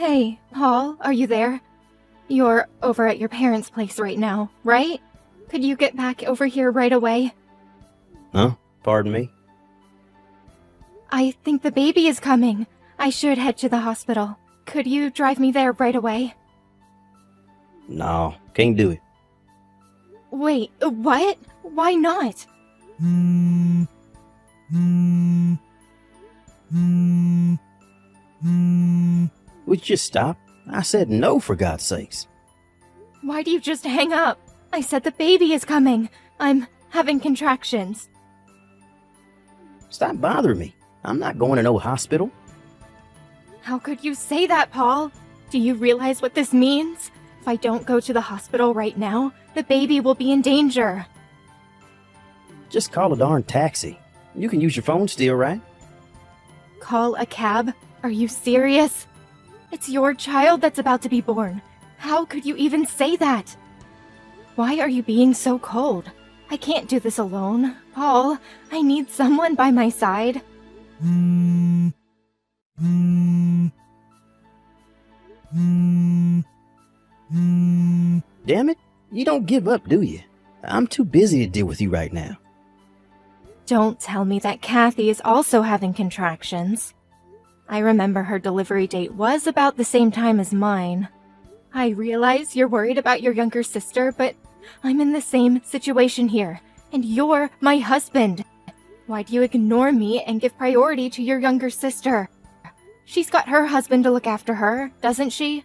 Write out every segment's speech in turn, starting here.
Hey, Paul, are you there? You're over at your parents' place right now, right? Could you get back over here right away? Huh? Pardon me? I think the baby is coming. I should head to the hospital. Could you drive me there right away? No, can't do it. Wait, what? Why not? Would you just stop? I said no, for God's sakes. Why do you just hang up? I said the baby is coming. I'm having contractions. Stop bothering me. I'm not going to no hospital. How could you say that, Paul? Do you realize what this means? If I don't go to the hospital right now, the baby will be in danger. Just call a darn taxi. You can use your phone still, right? Call a cab? Are you serious? It's your child that's about to be born. How could you even say that? Why are you being so cold? I can't do this alone. Paul, I need someone by my side. Damn it, you don't give up, do you? I'm too busy to deal with you right now. Don't tell me that Kathy is also having contractions. I remember her delivery date was about the same time as mine. I realize you're worried about your younger sister, but I'm in the same situation here, and you're my husband. Why do you ignore me and give priority to your younger sister? She's got her husband to look after her, doesn't she?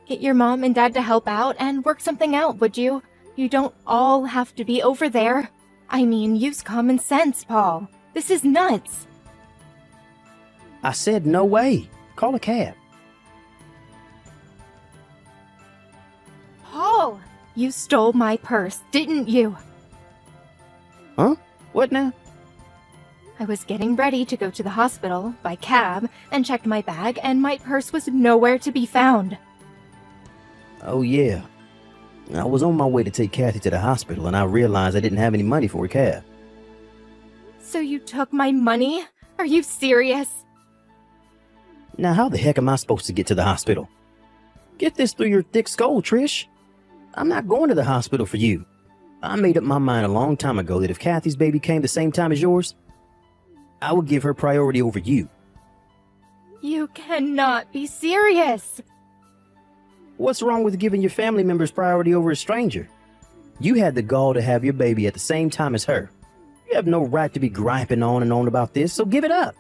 Get your mom and dad to help out and work something out, would you? You don't all have to be over there. I mean, use common sense, Paul. This is nuts. I said no way. Call a cab. Paul! You stole my purse, didn't you? Huh? What now? I was getting ready to go to the hospital by cab and checked my bag, and my purse was nowhere to be found. Oh, yeah. I was on my way to take Kathy to the hospital, and I realized I didn't have any money for a cab. So you took my money? Are you serious? Now, how the heck am I supposed to get to the hospital? Get this through your thick skull, Trish. I'm not going to the hospital for you. I made up my mind a long time ago that if Kathy's baby came the same time as yours, I would give her priority over you. You cannot be serious. What's wrong with giving your family members priority over a stranger? You had the gall to have your baby at the same time as her. You have no right to be griping on and on about this, so give it up.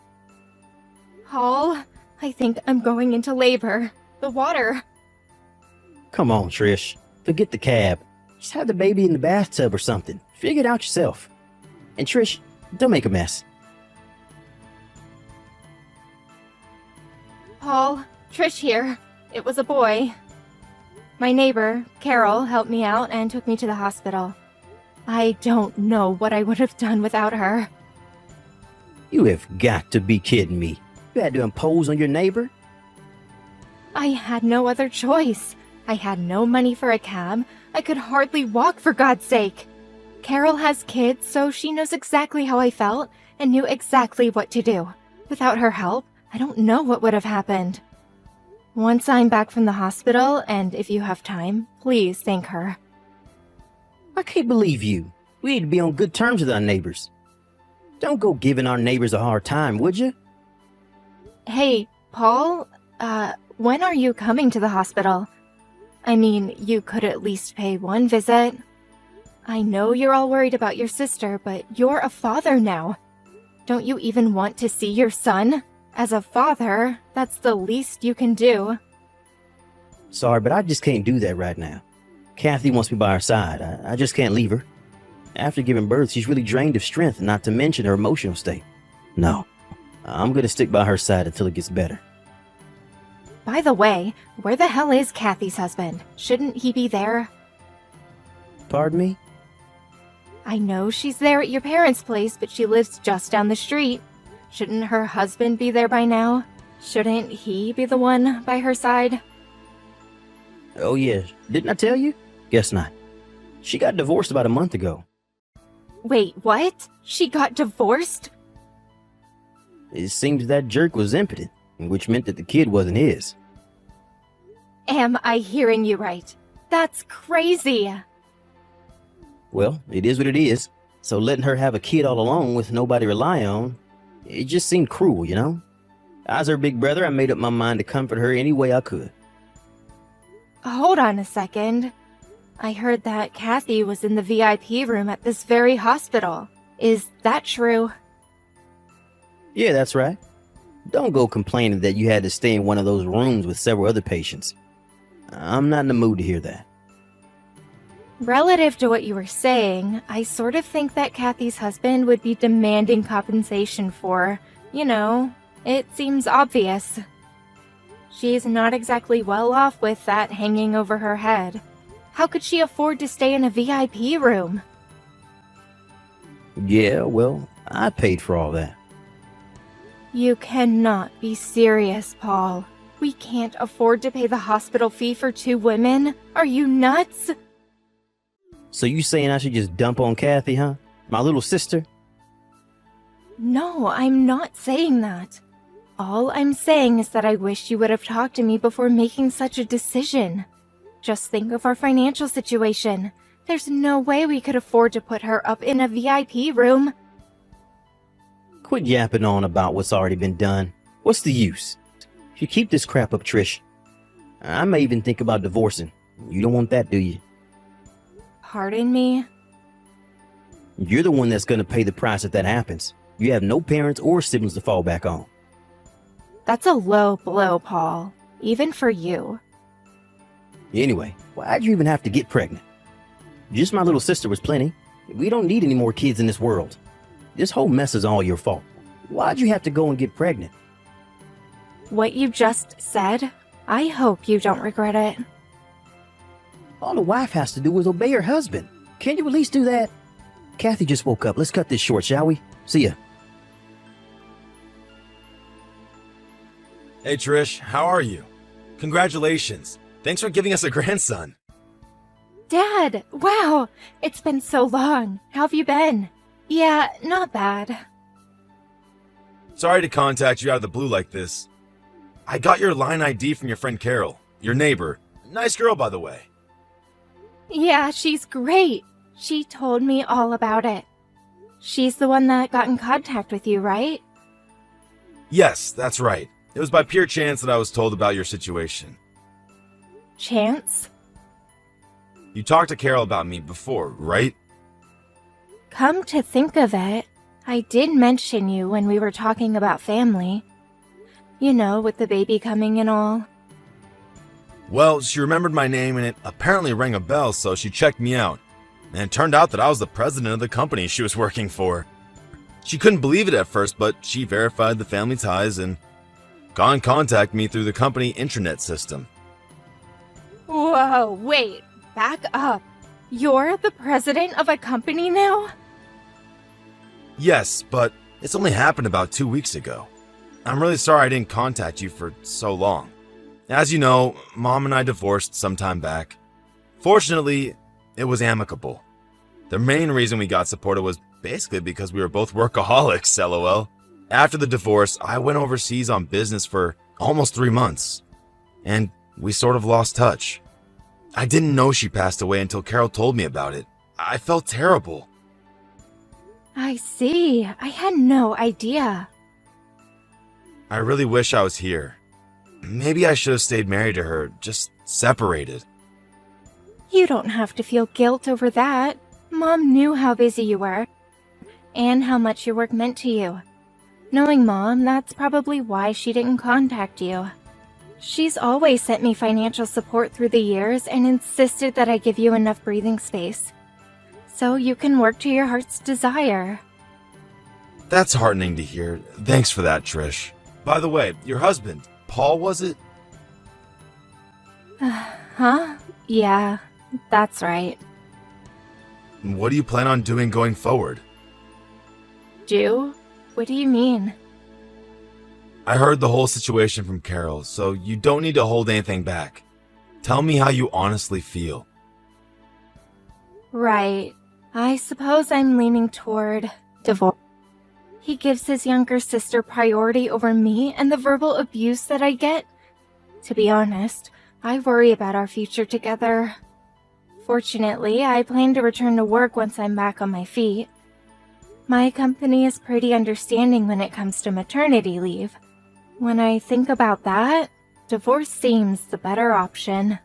Paul, I think I'm going into labor. The water. Come on, Trish. Forget the cab. Just have the baby in the bathtub or something. Figure it out yourself. And Trish, don't make a mess. Paul, Trish here. It was a boy. My neighbor, Carol, helped me out and took me to the hospital. I don't know what I would have done without her. You have got to be kidding me. You had to impose on your neighbor? I had no other choice. I had no money for a cab. I could hardly walk, for God's sake. Carol has kids, so she knows exactly how I felt and knew exactly what to do. Without her help, I don't know what would have happened. Once I'm back from the hospital, and if you have time, please thank her. I can't believe you. We need to be on good terms with our neighbors. Don't go giving our neighbors a hard time, would you? Hey, Paul, when are you coming to the hospital? I mean, you could at least pay one visit. I know you're all worried about your sister, but you're a father now. Don't you even want to see your son? As a father, that's the least you can do. Sorry, but I just can't do that right now. Kathy wants me by her side. I just can't leave her. After giving birth, she's really drained of strength, not to mention her emotional state. No, I'm gonna stick by her side until it gets better. By the way, where the hell is Kathy's husband? Shouldn't he be there? Pardon me? I know she's there at your parents' place, but she lives just down the street. Shouldn't her husband be there by now? Shouldn't he be the one by her side? Oh yeah, didn't I tell you? Guess not. She got divorced about a month ago. Wait, what? She got divorced? It seems that jerk was impotent, which meant that the kid wasn't his. Am I hearing you right? That's crazy. Well, it is what it is. So letting her have a kid all alone with nobody to rely on, it just seemed cruel, you know? As her big brother, I made up my mind to comfort her any way I could. Hold on a second. I heard that Kathy was in the VIP room at this very hospital. Is that true? Yeah, that's right. Don't go complaining that you had to stay in one of those rooms with several other patients. I'm not in the mood to hear that. Relative to what you were saying, I sort of think that Kathy's husband would be demanding compensation for, it seems obvious. She's not exactly well off with that hanging over her head. How could she afford to stay in a VIP room? Yeah, well, I paid for all that. You cannot be serious, Paul. We can't afford to pay the hospital fee for 2 women. Are you nuts? So you saying I should just dump on Kathy, huh? My little sister? No, I'm not saying that. All I'm saying is that I wish you would have talked to me before making such a decision. Just think of our financial situation. There's no way we could afford to put her up in a VIP room. Quit yapping on about what's already been done. What's the use? If you keep this crap up, Trish, I may even think about divorcing. You don't want that, do you? Pardon me? You're the one that's going to pay the price if that happens. You have no parents or siblings to fall back on. That's a low blow, Paul. Even for you. Anyway, why'd you even have to get pregnant? Just my little sister was plenty. We don't need any more kids in this world. This whole mess is all your fault. Why'd you have to go and get pregnant? What you just said, I hope you don't regret it. All the wife has to do is obey her husband. Can't you at least do that? Kathy just woke up. Let's cut this short, shall we? See ya. Hey Trish, how are you? Congratulations. Thanks for giving us a grandson. Dad, wow, it's been so long. How have you been? Yeah, not bad. Sorry to contact you out of the blue like this. I got your line ID from your friend Carol, your neighbor. Nice girl, by the way. Yeah, she's great. She told me all about it. She's the one that got in contact with you, right? Yes, that's right. It was by pure chance that I was told about your situation. Chance? You talked to Carol about me before, right? Come to think of it, I did mention you when we were talking about family. You know, with the baby coming and all. Well, she remembered my name and it apparently rang a bell, so she checked me out. And it turned out that I was the president of the company she was working for. She couldn't believe it at first, but she verified the family ties and got in contact me through the company intranet system. Whoa, wait, back up. You're the president of a company now? Yes, but it's only happened about 2 weeks ago. I'm really sorry I didn't contact you for so long. As you know, Mom and I divorced some time back. Fortunately, it was amicable. The main reason we got supported was basically because we were both workaholics, lol. After the divorce, I went overseas on business for almost 3 months, and we sort of lost touch. I didn't know she passed away until Carol told me about it. I felt terrible. I see. I had no idea. I really wish I was here. Maybe I should have stayed married to her, just separated. You don't have to feel guilt over that. Mom knew how busy you were, and how much your work meant to you. Knowing Mom, that's probably why she didn't contact you. She's always sent me financial support through the years and insisted that I give you enough breathing space, so you can work to your heart's desire. That's heartening to hear. Thanks for that, Trish. By the way, your husband, Paul, was it? Huh? Yeah, that's right. What do you plan on doing going forward? Do? What do you mean? I heard the whole situation from Carol, so you don't need to hold anything back. Tell me how you honestly feel. Right. I suppose I'm leaning toward divorce. He gives his younger sister priority over me and the verbal abuse that I get. To be honest, I worry about our future together. Fortunately, I plan to return to work once I'm back on my feet. My company is pretty understanding when it comes to maternity leave. When I think about that, divorce seems the better option.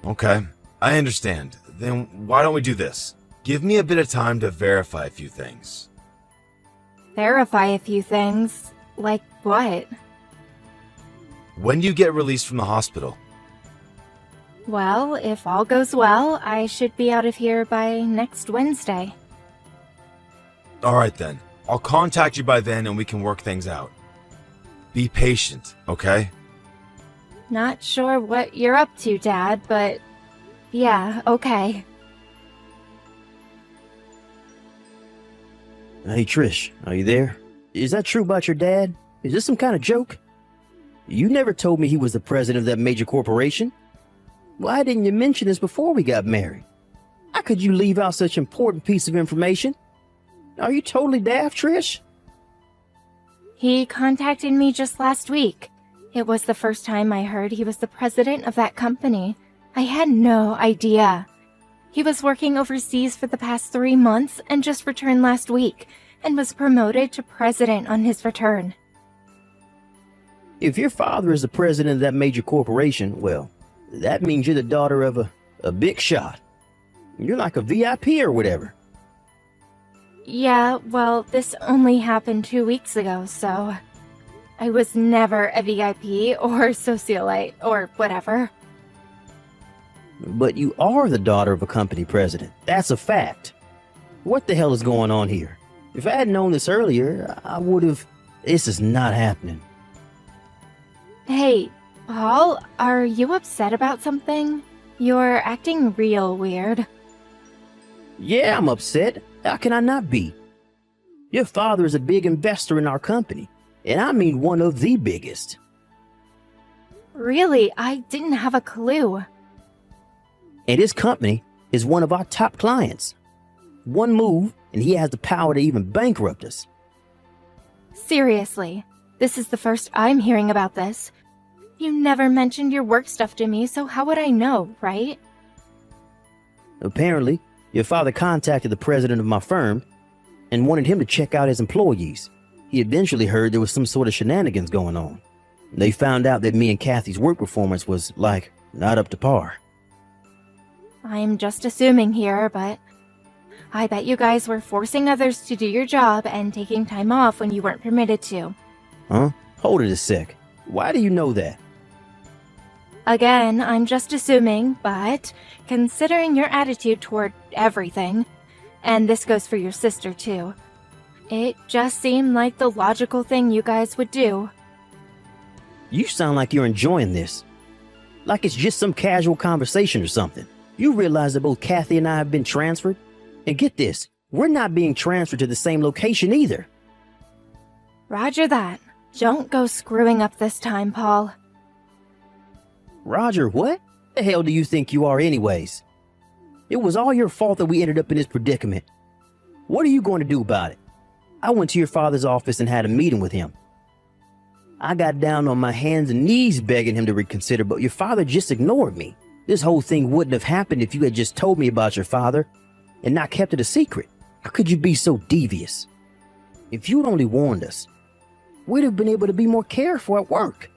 Okay, I understand. Then why don't we do this? Give me a bit of time to verify a few things. Verify a few things. Like what? When do you get released from the hospital? Well, if all goes well, I should be out of here by next Wednesday. Alright then. I'll contact you by then and we can work things out. Be patient, okay? Not sure what you're up to, Dad, but yeah, okay. Hey, Trish, are you there? Is that true about your dad? Is this some kind of joke? You never told me he was the president of that major corporation. Why didn't you mention this before we got married? How could you leave out such an important piece of information? Are you totally daft, Trish? He contacted me just last week. It was the first time I heard he was the president of that company. I had no idea. He was working overseas for the past 3 months and just returned last week and was promoted to president on his return. If your father is the president of that major corporation, well, that means you're the daughter of a big shot. You're like a VIP or whatever. Yeah, well, this only happened 2 weeks ago, so I was never a VIP or socialite or whatever. But you are the daughter of a company president. That's a fact. What the hell is going on here? If I had known this earlier, I would have... This is not happening. Hey, Paul, are you upset about something? You're acting real weird. Yeah, I'm upset. How can I not be? Your father is a big investor in our company, and I mean one of the biggest. Really, I didn't have a clue. And his company is one of our top clients. One move, and he has the power to even bankrupt us. Seriously, this is the first I'm hearing about this. You never mentioned your work stuff to me, so how would I know, right? Apparently, your father contacted the president of my firm and wanted him to check out his employees. He eventually heard there was some sort of shenanigans going on. They found out that me and Kathy's work performance was, like, not up to par. I'm just assuming here, but I bet you guys were forcing others to do your job and taking time off when you weren't permitted to. Huh? Hold it a sec. Why do you know that? Again, I'm just assuming, but considering your attitude toward everything, and this goes for your sister too, it just seemed like the logical thing you guys would do. You sound like you're enjoying this. Like it's just some casual conversation or something. You realize that both Kathy and I have been transferred? And get this, we're not being transferred to the same location either. Roger that. Don't go screwing up this time, Paul. Roger, what? The hell do you think you are anyways? It was all your fault that we ended up in this predicament. What are you going to do about it? I went to your father's office and had a meeting with him. I got down on my hands and knees begging him to reconsider, but your father just ignored me. This whole thing wouldn't have happened if you had just told me about your father and not kept it a secret. How could you be so devious? If you'd only warned us, we'd have been able to be more careful at work.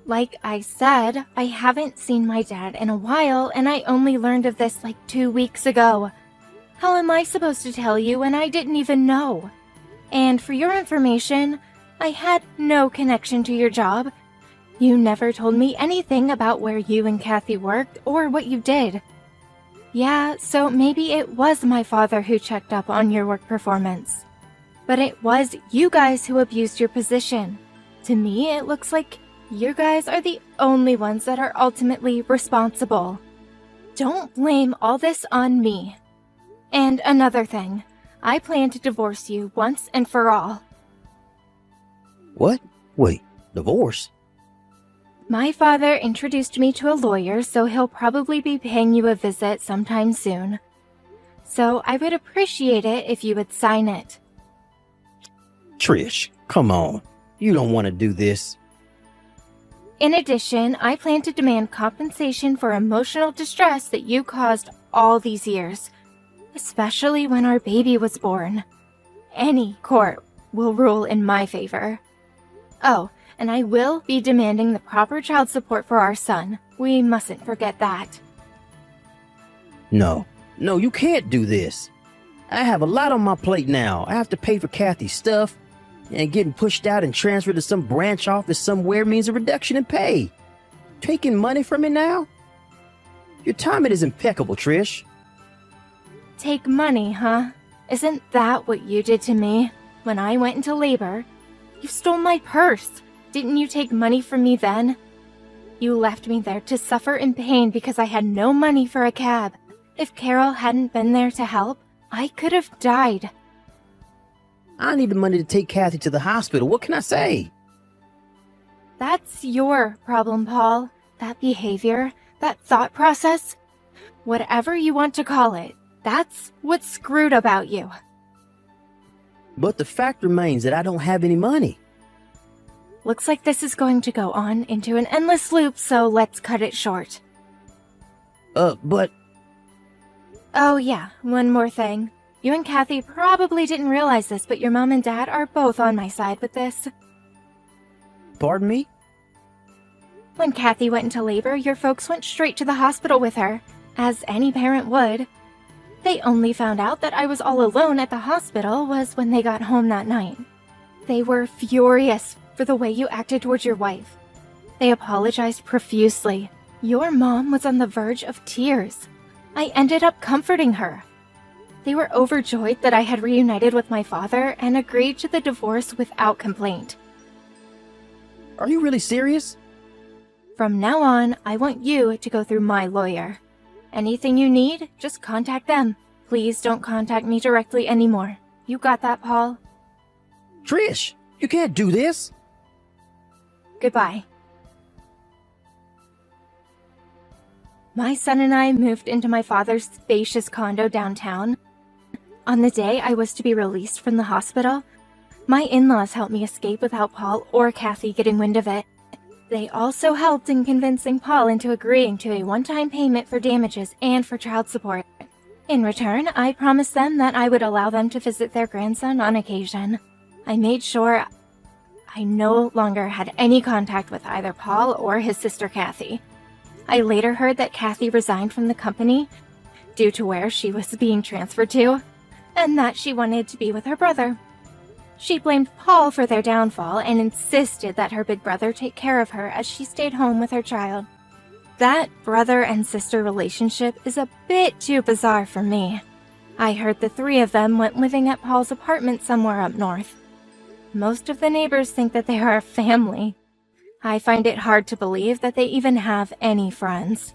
Like I said, I haven't seen my dad in a while, and I only learned of this like 2 weeks ago. How am I supposed to tell you when I didn't even know? And for your information, I had no connection to your job. You never told me anything about where you and Kathy worked or what you did. Yeah, so maybe it was my father who checked up on your work performance. But it was you guys who abused your position. To me, it looks like you guys are the only ones that are ultimately responsible. Don't blame all this on me. And another thing, I plan to divorce you once and for all. What? Wait, divorce? My father introduced me to a lawyer, so he'll probably be paying you a visit sometime soon. So I would appreciate it if you would sign it. Trish, come on. You don't want to do this. In addition, I plan to demand compensation for emotional distress that you caused all these years, especially when our baby was born. Any court will rule in my favor. Oh, and I will be demanding the proper child support for our son. We mustn't forget that. No, you can't do this. I have a lot on my plate now. I have to pay for Kathy's stuff, and getting pushed out and transferred to some branch office somewhere means a reduction in pay. Taking money from me now? Your timing is impeccable, Trish. Take money, huh? Isn't that what you did to me when I went into labor? You stole my purse. Didn't you take money from me then? You left me there to suffer in pain because I had no money for a cab. If Carol hadn't been there to help, I could have died. I need the money to take Kathy to the hospital. What can I say? That's your problem, Paul. That behavior, that thought process, whatever you want to call it, that's what's screwed about you. But the fact remains that I don't have any money. Looks like this is going to go on into an endless loop, so let's cut it short. But... Oh yeah, one more thing. You and Kathy probably didn't realize this, but your mom and dad are both on my side with this. Pardon me? When Kathy went into labor, your folks went straight to the hospital with her, as any parent would. They only found out that I was all alone at the hospital was when they got home that night. They were furious for the way you acted towards your wife. They apologized profusely. Your mom was on the verge of tears. I ended up comforting her. They were overjoyed that I had reunited with my father and agreed to the divorce without complaint. Are you really serious? From now on, I want you to go through my lawyer. Anything you need, just contact them. Please don't contact me directly anymore. You got that, Paul? Trish, you can't do this. Goodbye. My son and I moved into my father's spacious condo downtown. On the day I was to be released from the hospital, my in-laws helped me escape without Paul or Kathy getting wind of it. They also helped in convincing Paul into agreeing to a one-time payment for damages and for child support. In return, I promised them that I would allow them to visit their grandson on occasion. I made sure I no longer had any contact with either Paul or his sister Kathy. I later heard that Kathy resigned from the company due to where she was being transferred to, and that she wanted to be with her brother. She blamed Paul for their downfall and insisted that her big brother take care of her as she stayed home with her child. That brother and sister relationship is a bit too bizarre for me. I heard the three of them went living at Paul's apartment somewhere up north. Most of the neighbors think that they are a family. I find it hard to believe that they even have any friends.